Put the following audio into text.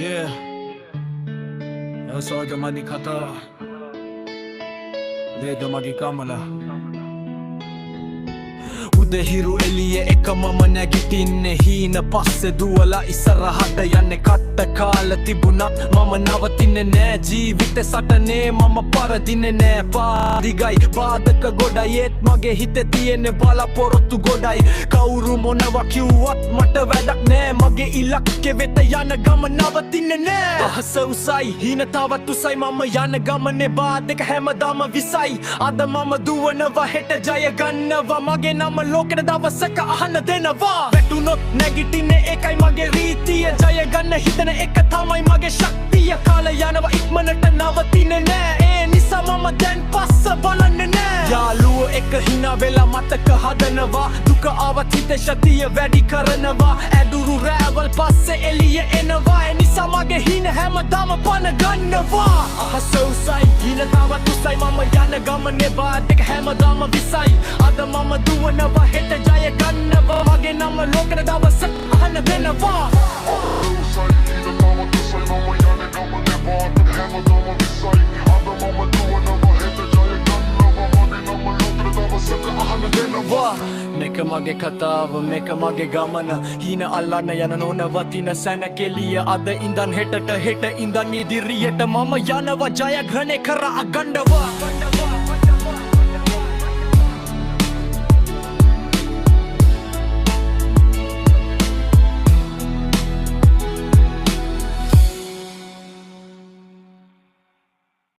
Yeah, jag mani kata Leda magi kamala උදහිරු එලිය එකම නැගිටින්නේ හීන පස්සෙ දුවලා ඉස්සරහට යන්නේ කට්ට කාල තිබුණත් මම නවතින්නේ නෑ ජීවිතේ සටනේ මම පරදින්නේ නෑ පාදිගයි බාධක ගොඩයි ඒත් මගේ හිතේ තියෙන්නේ බලාපොරොත්තු ගොඩයි කවුරු මොනවා කිව්වත් මට වැඩක් නෑ මගේ ඉලක්කෙ වෙත යන ගම නවතින්නේ නෑ අහස උසයි හීන තවත් උසයි මම යන ගමනේ බාධක හැමදාම විසයි අද මම දුවනවා හෙට ජය ගන්නවා මගේ නම ලෝකෙට දවසක අහන්න දෙනවා වැටුනොත් නැගිටින්නේ ඒකයි මගේ රීතිය ජය ගන්න හිතන එක තමයි මගේ ශක්තිය කාලය යනවා ඉක්මනට නවතින්නේ නෑ ඒ නිසා මම දැන් පස්ස බලන්නේ නෑ යාළුවෝ එක හිනා වෙලා මතක හදනවා දුක ආවත් හිතේ ශක්තිය වැඩි කරනවා ඇදුරු රෑවල් පස්සේ එළිය එනවා ඒ නිසා මගේ හින හැමදාම පන ගන්නවා අහස උසයි හින තවත් උසයි මම යන ගමනේ බාධක හැමදාම විසයි අද මම දුවනවා හෙට ජය ගන්නවා මගේ නම ලෝකෙට දවසක් අහන්න දෙනවා මේක මගේ කතාව මේක මගේ ගමන හීන අල්ලන්න යන නොනවතින සැනකෙලිය අද ඉඳන් හෙටට හෙට ඉඳන් ඉදිරියට මම යනවා ජයග්‍රහණය කර අගණ්ඩවා